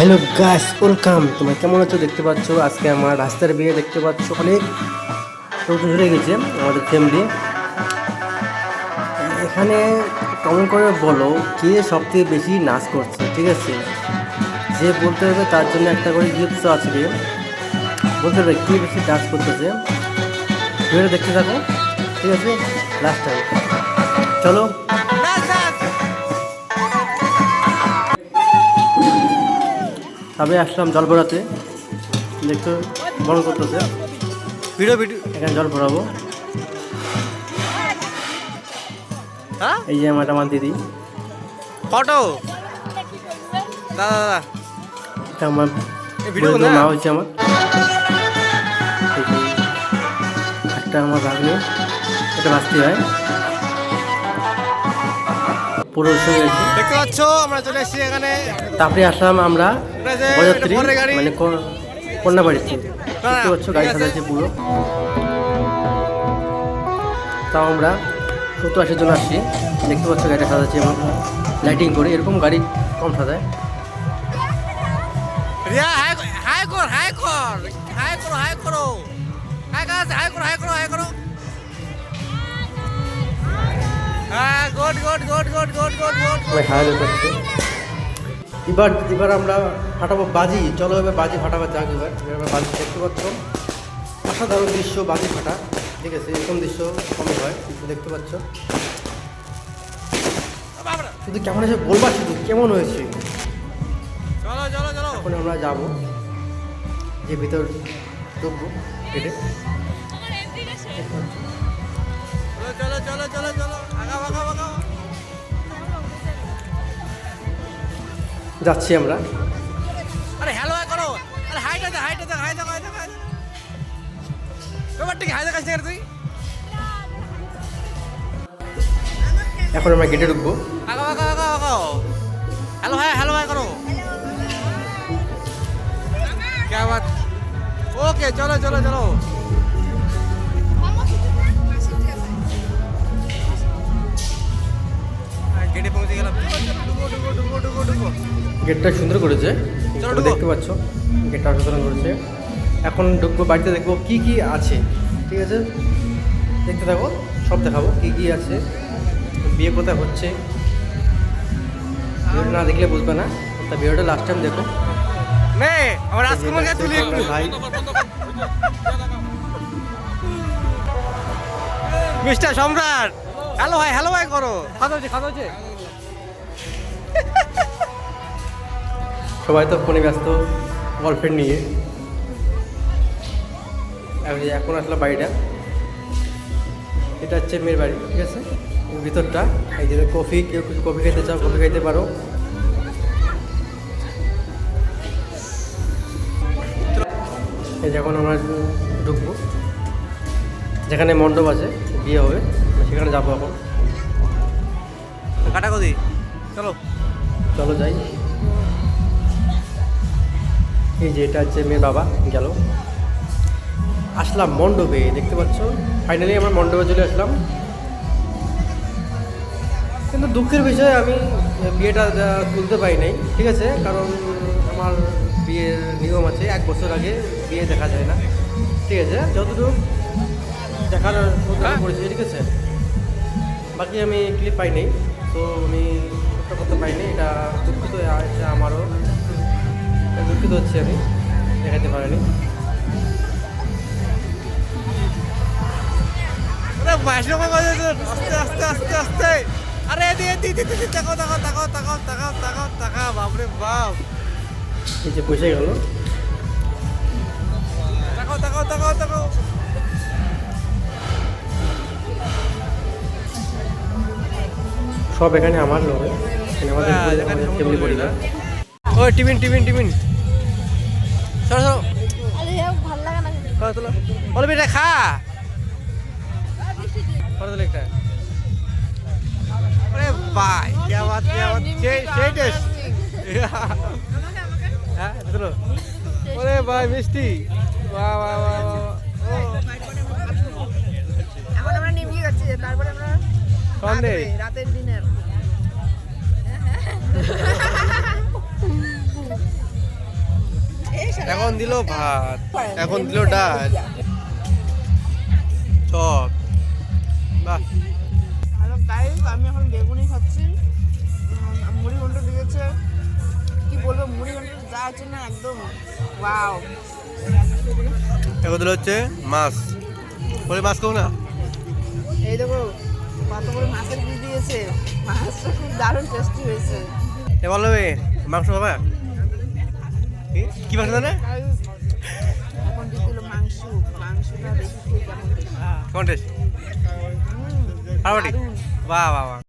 Hello guys, welcome. তোমরা কেমন আছো? দেখতে পাচ্ছ আজকে আমার রাস্তার বিয়ে। দেখতে পাচ্ছ অনেক লোক ধরে গেছে আমাদের ফ্যামিলি। এখানে কমেন্ট করে বলো কে সবথেকে বেশি নাচ করছে, ঠিক আছে? যে বলতে হবে তার জন্য একটা করে গিফট আছে। বলতে হবে কে বেশি ডান্স করতেছে। ভিডিওটা দেখতে থাকো, ঠিক আছে? লাস্ট টাইম চলো। তবে আসলাম জল ভরাতে, দেখতে বড় করতেছে ভিডিও এখানে জল ভরাবো। এই যে আমার দিদি ফটো দাদা এটা আমার ভিডিও মা হয়েছে আমার। একটা আমার ভাগ্নে, এটা বাঁচতে হয় পুরো সঙ্গে আছে। দেখতে পাচ্ছ আমরা চলে এসেছি এখানে। তারপরে আসলাম আমরা বরযাত্রী মানে কন্যা বাড়িতে। দেখতে পাচ্ছ গাড়ি সাজাচ্ছে পুরো। তাও আমরা 70-80 জন আসছি। দেখতে পাচ্ছ গাড়িটা সাজাচ্ছি এবং লাইটিং করে। এরকম গাড়ি কম সাজায়। রিয়া হাই কর হাই কর হাই করো হাই করো হাই গাছ হাই করো হাই করো হাই করো। হ্যাঁ good good good good good good good. এবার আমরা ফাটাবো বাজি। চলো এবার বাজি ফাটাবো যাক। এবার বাজি দেখতে পাচ্ছ অসাধারণ দৃশ্য, বাজি ফাটা, ঠিক আছে? এরকম দৃশ্য কমই হয়, দেখতে পাচ্ছ। শুধু কেমন হয়েছে বলবা, শুধু কেমন হয়েছে। চলো চলো চলো এখন আমরা যাবো যে ভিতর ঢুকবো হেঁটে। চলো চলো চলো চলো আগাও আগাও আগাও। যাচ্ছি আমরা। আরে হ্যালো হাই করো। আরে হাইটা দে হাইটা দে হাই দে হাই দে হাই দে। এবার ঠিক হাই দে কাছে তুই। এখন আমরা গেটে ঢুকবো। আগাও আগাও আগাও আগাও। হ্যালো হাই করো। क्या बात। ओके चलो चलो चलो। গেটে পৌঁছে গেলাম। গেটটা সুন্দর করেছে, চলো তোমরা দেখতে পাচ্ছ। গেটটা সুন্দর করেছে। এখন ঢুকবো বাড়িতে, দেখবো কি কি আছে, ঠিক আছে? দেখতে থাকো, সব দেখাবো কি কি আছে, বিয়ে কোথায় হচ্ছে। ভিডিওটা না দেখলে বুঝবে না, তা ভিডিওটা লাস্ট টাইম দেখো। নে আমার রাজকুমারকে তুলি একটু। ভাই মিস্টার সম্রাট হ্যালো হাই করো। খাওয়া হচ্ছে সবাই তো ফোনে ব্যস্ত গার্লফ্রেন্ড নিয়ে। এখন আসলাম বাড়িটা। এটা হচ্ছে মেয়ের বাড়ি, ঠিক আছে? ভিতরটা এই যে কফি, কেউ কিছু কফি খেতে চাও কফি খাইতে পারো। এই যখন আমরা ঢুকবো যেখানে মণ্ডপ আছে, বিয়ে হবে, সেখানে যাবো এখন। কাটাকদি চলো চলো যাই। এই যে এটা হচ্ছে মেয়ের বাবা গেল। আসলাম মণ্ডপে, দেখতে পাচ্ছ। ফাইনালি আমরা মণ্ডপে চলে আসলাম। কিন্তু দুঃখের বিষয় আমি বিয়েটা তুলতে পারি নাই, ঠিক আছে? কারণ আমার বিয়ের নিয়ম আছে, 1 বছর আগে বিয়ে দেখা যায় না, ঠিক আছে? যতটুকু দেখার করেছি, ঠিক আছে? বাকি আমি ক্লিপ পাই নাই, তো আমি ছোট্ট করতে পাইনি। এটা দুঃখিত আছে আমারও, দুঃখিত হচ্ছে আমি দেখাতে পারিনি। আস্তে আস্তে আস্তে আস্তে। আরে তাকাও তাকাও তাকাও তাকাও তাকাও তাকাও তাকাও বাপরে বাপ। এই যে পয়সা গেল। তাকাও তাকাও তাকাও তাকাও। সব এখানে আমার লোক, আমাদের ফ্যামিলি পরিবার। ও টিফিন সরো সরো। ভালো লাগে না। তোলো বলো বেটা খা। তোলো একটা। अरे भाई क्या बात সেই টেস্ট। হ্যাঁ চলো। ওরে ভাই মিষ্টি, বাহ বাহ বাহ। এখন আমরা নিমকি খাচ্ছি, তারপরে আমরা সন্ধ্যে রাতের ডিনার। এখন দিল ভাত, এখন দিল ডাল, চপ। বাহ, হ্যালো গাইস, আমি এখন বেগুনি খাচ্ছি। মুড়ি ঘন্ট দিয়েছে, কি বলবো, মুড়ি ঘন্ট যা আছে না একদম ওয়াও। এখন দিল হচ্ছে মাছ। বলে মাছ খাবো না? এই দেখো কত করে মাছের পিস দিয়েছে, মাছটা খুব দারুণ টেস্টি হয়েছে। এ বলো মাংস খাবা? কি মাংস জানে? এখন দিল মাংসটা দেখি কেমন taste। কেমন টেস্ট? দারুণ। বাহ বাহ বাহ।